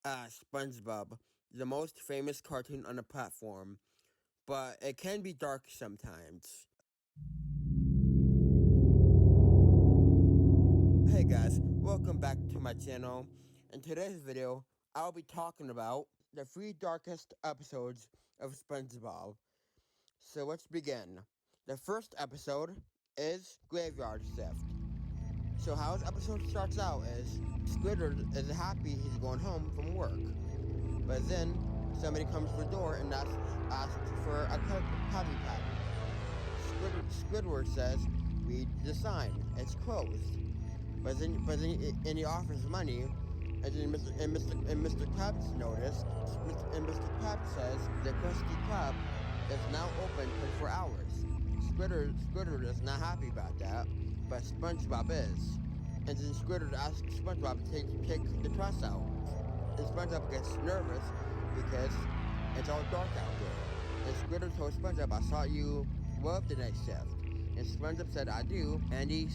SpongeBob, the most famous cartoon on the platform, but it can be dark sometimes. Hey guys, welcome back to my channel. In today's video, I'll be talking about the 3 darkest episodes of SpongeBob. So let's begin. The first episode is Graveyard Shift. So how this episode starts out is Squidward is happy he's going home from work. But then somebody comes to the door and asks for a Krabby Patty. Squidward says, "Read the sign. It's closed." But then he offers money, and then Mr. Krabs noticed, and Mr. Krabs says the Krusty Krab is now open 24 hours. Squidward is not happy about that, but SpongeBob is. And then Squidward asks SpongeBob to take the truss out. And SpongeBob gets nervous because it's all dark out there. And Squidward told SpongeBob, "I saw you love the night shift." And SpongeBob said, "I do." And he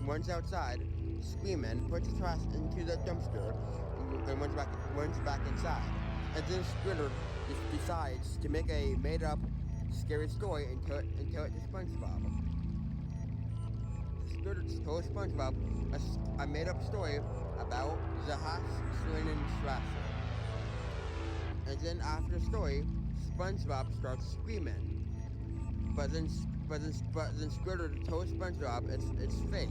runs outside, screaming, puts the trash into the dumpster, and runs back inside. And then Squidward decides to make a made-up scary story and tell it to SpongeBob. Squidward told SpongeBob a made-up story about the Swinging Strasser. And then after the story, SpongeBob starts screaming. But then Squidward told SpongeBob it's fake.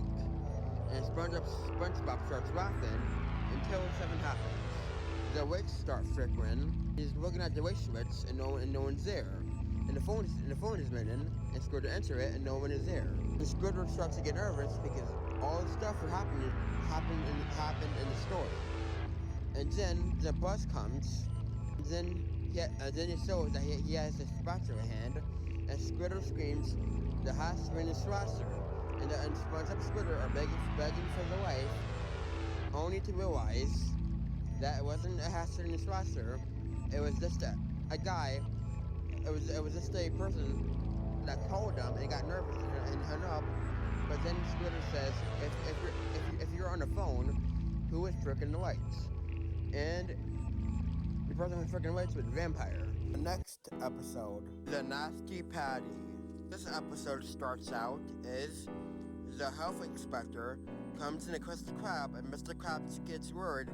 And SpongeBob starts laughing until something happens. The lights start flickering. He's looking at the light switch and no one's there. And the phone is ringing, and Squidward answers it and no one is there. And Squidward starts to get nervous because all the stuff that happened in the story. And then the bus comes, and then it shows that he has a spatula in hand, and Squidward screams, "The Swinging Strasser!" And SpongeBob and Squidward are begging for their life, only to realize that it wasn't a Swinging Strasser. It was just a guy. It was just a person that called them and got nervous and hung up. But then Squidward says, if you're on the phone, who is freaking the lights? And the person who's freaking the lights was a vampire. The next episode, the Nasty Patty. This episode starts out is the health inspector comes in a Krusty Krab, and Mr. Krabs gets worried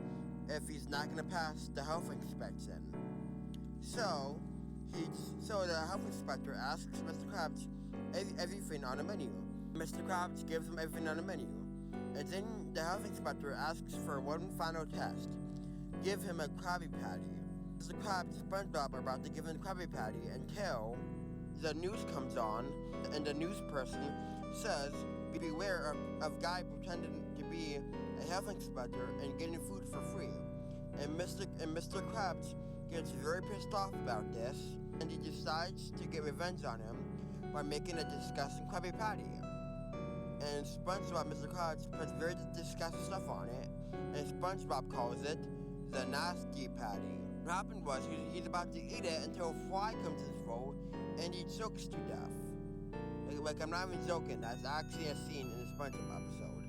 if he's not going to pass the health inspection. So the health inspector asks Mr. Krabs everything on the menu. Mr. Krabs gives him everything on the menu. And then the health inspector asks for one final test. Give him a Krabby Patty. Mr. Krabs and SpongeBob are about to give him a Krabby Patty until the news comes on, and the news person says, "Beware of guy pretending to be a health inspector and getting food for free." And Mr. Krabs gets very pissed off about this, and he decides to get revenge on him by making a disgusting Krabby Patty. And SpongeBob, Mr. Krabs, puts very disgusting stuff on it, and SpongeBob calls it the Nasty Patty. What happened was he's about to eat it until a fly comes in his throat, and he chokes to death. Like I'm not even joking. That's actually a scene in the SpongeBob episode.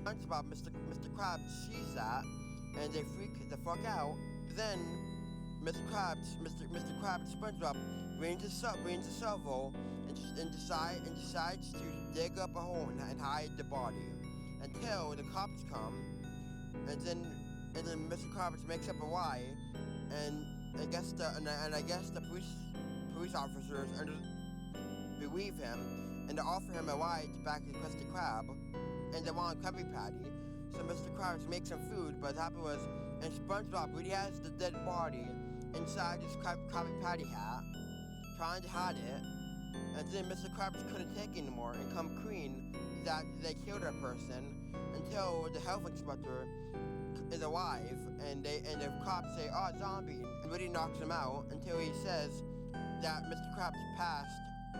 SpongeBob, Mr. Krabs sees that, and they freak the fuck out. Then Mr. Krabs, SpongeBob brings a shovel and decides to dig up a hole and hide the body until the cops come, and then Mr. Krabs makes up a lie, and I guess the police officers believe him, and they offer him a ride back to Krusty Krab, and they want a Krabby Patty. So Mr. Krabs makes some food, but what happened was, and SpongeBob really has the dead body inside his Krabby Patty hat, trying to hide it, and then Mr. Krabs couldn't take it anymore and come clean that they killed a person until the health inspector is alive, and the cops say, "Oh, zombie," and really knocks him out until he says that Mr. Krabs passed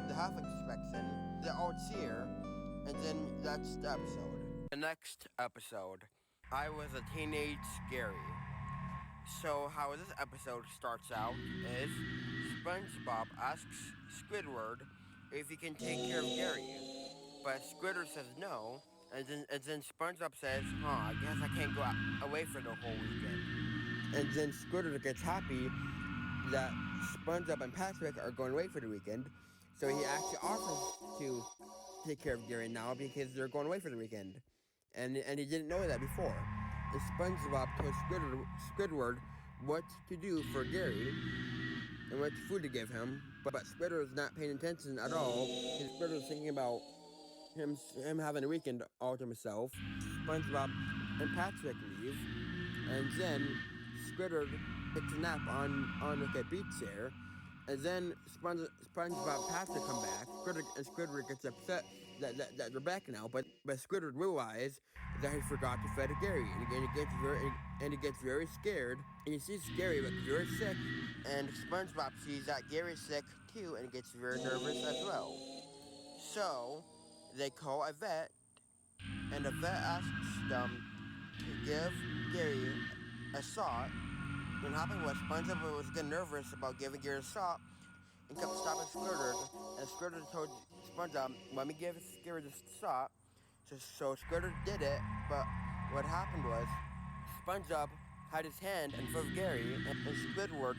the health inspection, the old seer, and then that's the episode. The next episode, I Was a Teenage Scary. So how this episode starts out is SpongeBob asks Squidward if he can take care of Gary, but Squidward says no, and then SpongeBob says, "I guess I can't go away for the whole weekend." And then Squidward gets happy that SpongeBob and Patrick are going away for the weekend, so he actually offers to take care of Gary now because they're going away for the weekend, and he didn't know that before. And SpongeBob told Squidward what to do for Gary and what food to give him, but Squidward's not paying attention at all. His Squidward's thinking about him having a weekend all to himself. SpongeBob and Patrick leave, and then Squidward takes a nap on like a beach chair, and then SpongeBob and Patrick come back. Squidward gets upset that they're back now, but Squidward realizes that he forgot to feed Gary, and he gets very scared, and he sees Gary look very sick, and SpongeBob sees that Gary's sick too, and gets very nervous as well. So they call a vet, and the vet asks them to give Gary a shot. What happened was SpongeBob was getting nervous about giving Gary a shot and kept stopping Squidward. And Squidward told SpongeBob, "Let me give Gary the shot." So Squidward did it, but what happened was SpongeBob had his hand in front of Gary, and Squidward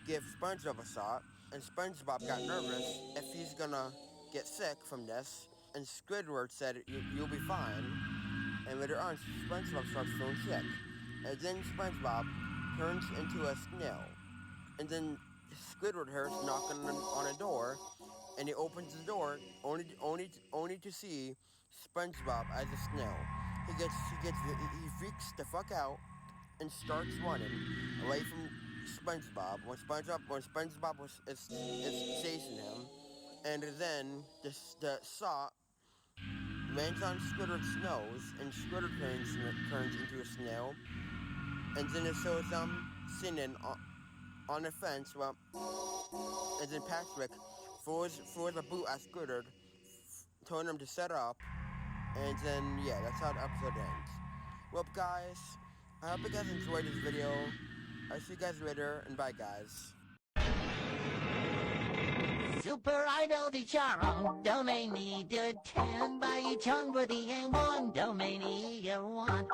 gave SpongeBob a shot, and SpongeBob got nervous if he's gonna get sick from this, and Squidward said, "You'll be fine." And later on, SpongeBob starts feeling sick, and then SpongeBob turns into a snail, and then Squidward hears knocking on a door, and he opens the door only to see SpongeBob as a snail. He freaks the fuck out and starts running away from SpongeBob when SpongeBob is chasing him, and then the saw lands on Squidward's nose, and Squidward turns into a snail, and then it shows them sitting on a fence. Well, and then Patrick throws a boot at Squidward, telling him to set up, and then yeah, that's how the episode ends. Well, guys, I hope you guys enjoyed this video. I'll see you guys later, and bye, guys. Super Idol di Charo, domain need 10 by each hungry and one domain one.